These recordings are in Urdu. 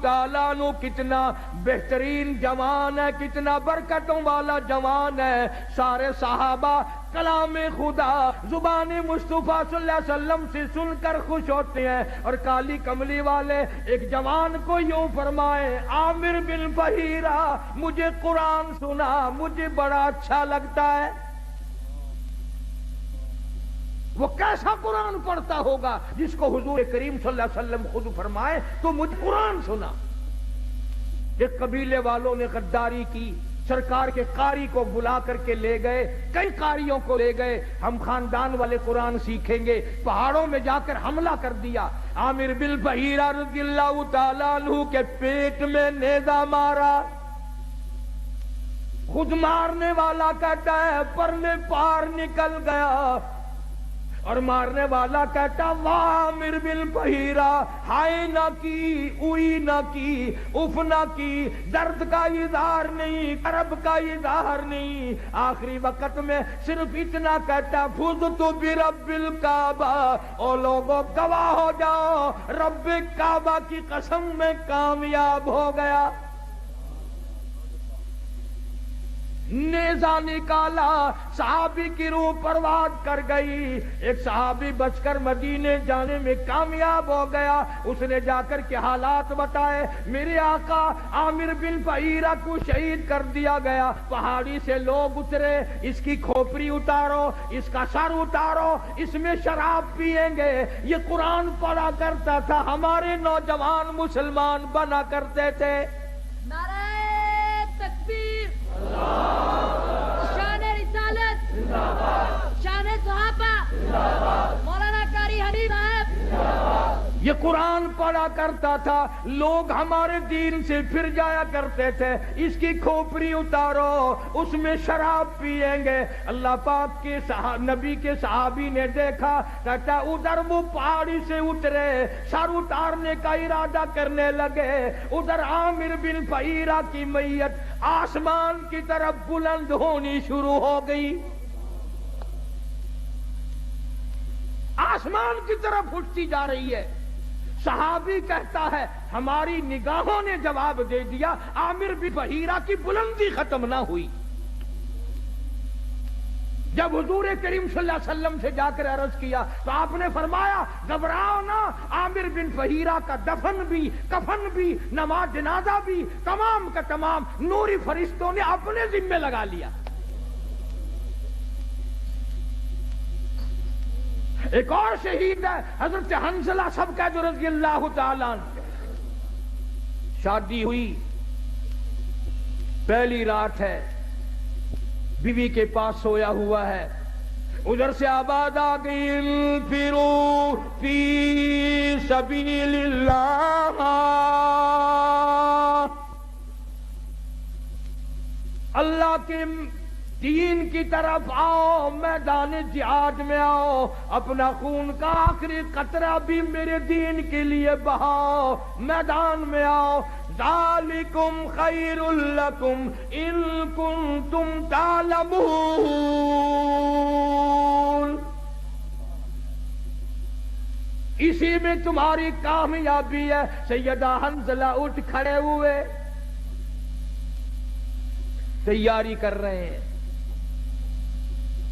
تعالیٰ عنہ کتنا بہترین جوان ہے، کتنا برکتوں والا جوان ہے. سارے صحابہ کلام خدا زبان مصطفیٰ صلی اللہ علیہ وسلم سے سن کر خوش ہوتے ہیں، اور کالی کملی والے ایک جوان کو یوں فرمائے، عامر بن بحیرہ مجھے قرآن سنا، مجھے بڑا اچھا لگتا ہے. وہ کیسا قرآن پڑھتا ہوگا جس کو حضور کریم صلی اللہ علیہ وسلم خود فرمائے تو مجھے قرآن سنا. ایک قبیلے والوں نے غداری کی، سرکار کے قاری کو بلا کر کے لے گئے، کئی قاریوں کو لے گئے، ہم خاندان والے قرآن سیکھیں گے. پہاڑوں میں جا کر حملہ کر دیا. عامر بن بحیرہ رضی اللہ تعالیٰ عنہ کے پیٹ میں نیزہ مارا. خود مارنے والا کہتا ہے پر میں پار نکل گیا، اور مارنے والا کہتا واہ عامر بن بحیرہ، ہائے نہ کی، اوئی نہ کی، اف نہ کی، درد کا اظہار نہیں، کرب کا اظہار نہیں. آخری وقت میں صرف اتنا کہتا فزت برب الکعبہ، او لوگوں گواہ ہو جاؤ رب کعبہ کی قسم میں کامیاب ہو گیا. نیزہ نکالا، صحابی کی روح پرواز کر گئی. ایک صحابی بچ کر مدینے جانے میں کامیاب ہو گیا. اس نے جا کر کے حالات بتائے، میرے آقا عامر بن بحیرہ کو شہید کر دیا گیا. پہاڑی سے لوگ اترے، اس کی کھوپڑی اتارو، اس کا سر اتارو، اس میں شراب پیئیں گے. یہ قرآن پڑھا کرتا تھا، ہمارے نوجوان مسلمان بنا کرتے تھے. نعرہ تکبیر، شان رسالت، شان صحابہ، مولانا قاری حنیف صاحب. یہ قرآن پڑھا کرتا تھا، لوگ ہمارے دین سے پھر جایا کرتے تھے. اس کی کھوپڑی اتارو، اس میں شراب پیئیں گے. اللہ پاک کے نبی کے صحابی نے دیکھا، کہتا ادھر وہ پہاڑی سے اترے، سر اتارنے کا ارادہ کرنے لگے. ادھر عامر بن بحیرہ کی میت آسمان کی طرف بلند ہونی شروع ہو گئی، آسمان کی طرف اٹھتی جا رہی ہے. صحابی کہتا ہے ہماری نگاہوں نے جواب دے دیا، عامر بن بحیرہ کی بلندی ختم نہ ہوئی. جب حضور کریم صلی اللہ علیہ وسلم سے جا کر عرض کیا تو آپ نے فرمایا گھبراؤ نہ، عامر بن بحیرہ کا دفن بھی، کفن بھی، نماز جنازہ بھی تمام کا تمام نوری فرشتوں نے اپنے ذمہ لگا لیا. ایک اور شہید ہے حضرت حنظلہ سبکت رضی اللہ تعالیٰ عنہ. شادی ہوئی، پہلی رات ہے، بیوی کے پاس سویا ہوا ہے. ادھر سے آواز آ گئی انفروا فی سبیل اللہ، اللہ کے دین کی طرف آؤ، میدان جہاد میں آؤ، اپنا خون کا آخری قطرہ بھی میرے دین کے لیے بہاؤ، میدان میں آؤ. ذالکم خیر لکم ان کنتم تعلمون. اسی میں تمہاری کامیابی ہے. سیدہ حنظلہ اٹھ کھڑے ہوئے، تیاری کر رہے ہیں.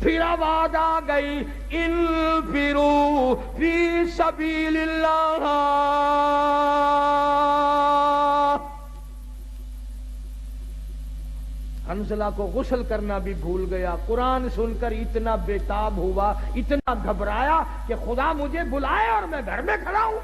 پھر آواز آ گئی انفروا فی سبیل اللہ. حنظلہ کو غسل کرنا بھی بھول گیا. قرآن سن کر اتنا بےتاب ہوا، اتنا گھبرایا کہ خدا مجھے بلائے اور میں گھر میں کھڑا ہوں.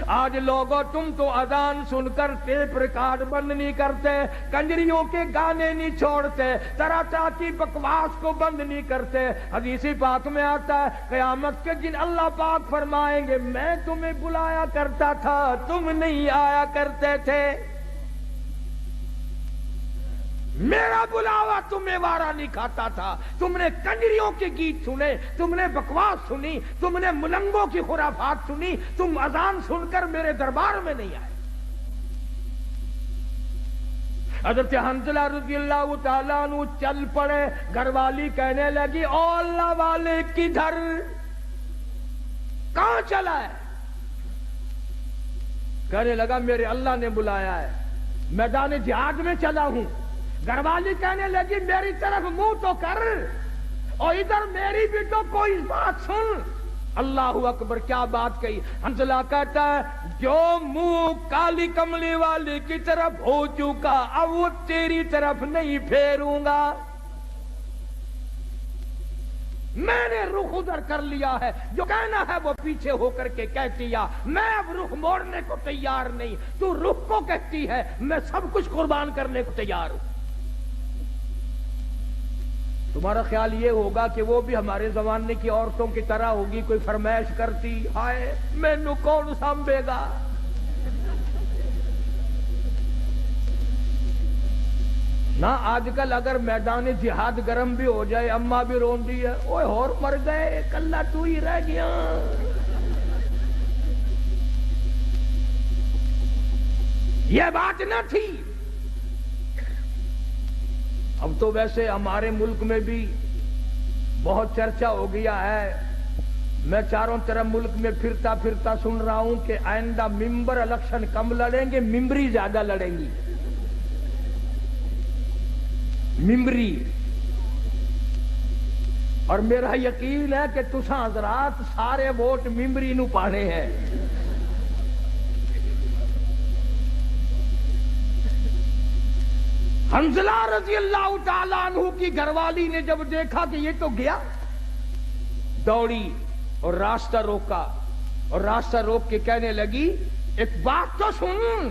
آج لوگوں تم تو اذان سن کر ٹیپ ریکارڈ بند نہیں کرتے، کنجریوں کے گانے نہیں چھوڑتے، طرح طرح کی بکواس کو بند نہیں کرتے. حدیث پاک میں آتا ہے قیامت کے دن اللہ پاک فرمائیں گے میں تمہیں بلایا کرتا تھا، تم نہیں آیا کرتے تھے. میرا بلاوا تمہیں وارا نہیں کھاتا تھا. تم نے کنجریوں کے گیت سنے، تم نے بکواس سنی، تم نے ملنگوں کی خرافات سنی، تم اذان سن کر میرے دربار میں نہیں آئے. حضرت حنظلہ رضی اللہ تعالیٰ عنہ چل پڑے. گھر والی کہنے لگی او اللہ والے کدھر، کہاں چلا ہے؟ کہنے لگا میرے اللہ نے بلایا ہے، میدان جہاد میں چلا ہوں۔ گھر والی کہنے لگی میری طرف منہ تو کر، اور ادھر میری بھی تو کوئی بات سن۔ اللہ اکبر، کیا بات کہی! حنظلہ کہتا ہے جو منہ کالی کملی والی کی طرف ہو چکا اب وہ تیری طرف نہیں پھیروں گا، میں نے رخ ادھر کر لیا ہے، جو کہنا ہے وہ پیچھے ہو کر کے کہتی ہے، میں اب رخ موڑنے کو تیار نہیں، تو رخ کو کہتی ہے میں سب کچھ قربان کرنے کو تیار ہوں۔ تمہارا خیال یہ ہوگا کہ وہ بھی ہمارے زمانے کی عورتوں کی طرح ہوگی، کوئی فرمائش کرتی ہائے مینوں کون سنبھے گا؟ نہ آج کل اگر میدان جہاد گرم بھی ہو جائے اماں بھی رون دی ہے، اوے اور مر گئے کلہ تو ہی رہ گیا۔ یہ بات نہ تھی۔ اب تو ویسے ہمارے ملک میں بھی بہت چرچا ہو گیا ہے، میں چاروں طرف ملک میں پھرتا پھرتا سن رہا ہوں کہ آئندہ ممبر الیکشن کم لڑیں گے، ممبری زیادہ لڑیں گی، ممبری۔ اور میرا یقین ہے کہ تساں حضرات سارے ووٹ ممبری نو پانے ہیں۔ حنظلہ رضی اللہ تعالیٰ عنہ کی گھر والی نے جب دیکھا کہ یہ تو گیا، دوڑی اور راستہ روکا، اور راستہ روک کے کہنے لگی ایک بات تو سن۔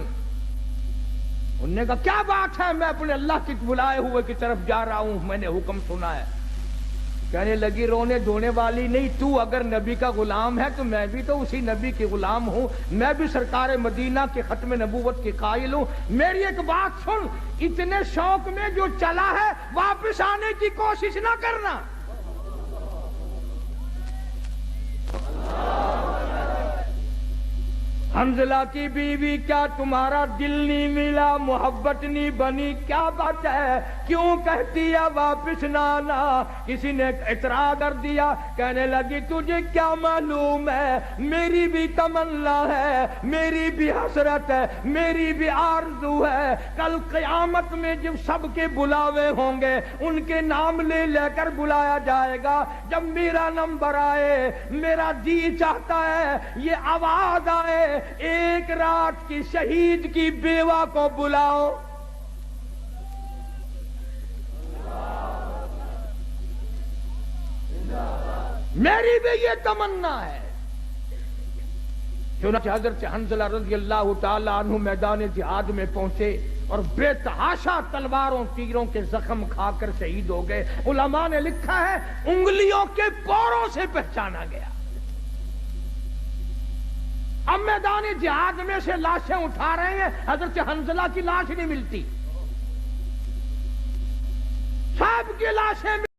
انہوں نے کہا کیا بات ہے؟ میں اپنے اللہ کی بلائے ہوئے کی طرف جا رہا ہوں، میں نے حکم سنا ہے۔ کہنے لگی رونے دھونے والی نہیں، تو اگر نبی کا غلام ہے تو میں بھی تو اسی نبی کی غلام ہوں، میں بھی سرکار مدینہ کے ختم نبوت کی قائل ہوں۔ میری ایک بات سن، اتنے شوق میں جو چلا ہے واپس آنے کی کوشش نہ کرنا۔ حنظلہ کی بیوی کیا تمہارا دل نہیں ملا، محبت نہیں بنی؟ کیا بات ہے، کیوں کہتی ہے واپس نہ آنا؟ کسی نے اعتراض کر دیا، کہنے لگی تجھے کیا معلوم ہے، میری بھی تمنا ہے، میری بھی حسرت ہے، میری بھی آرزو ہے، کل قیامت میں جب سب کے بلاوے ہوں گے ان کے نام لے لے کر بلایا جائے گا، جب میرا نمبر آئے میرا جی چاہتا ہے یہ آواز آئے ایک رات کی شہید کی بیوہ کو بلاؤ۔ میری بھی یہ تمنا ہے۔ چنانچہ حضرت حنظلہ رضی اللہ تعالی عنہ میدان جہاد میں پہنچے اور بے تحاشا تلواروں تیروں کے زخم کھا کر شہید ہو گئے۔ علماء نے لکھا ہے انگلیوں کے پوروں سے پہچانا گیا۔ اب میدان جہاد میں سے لاشیں اٹھا رہے ہیں، حضرت حنظلہ کی لاش نہیں ملتی، سب کی لاشیں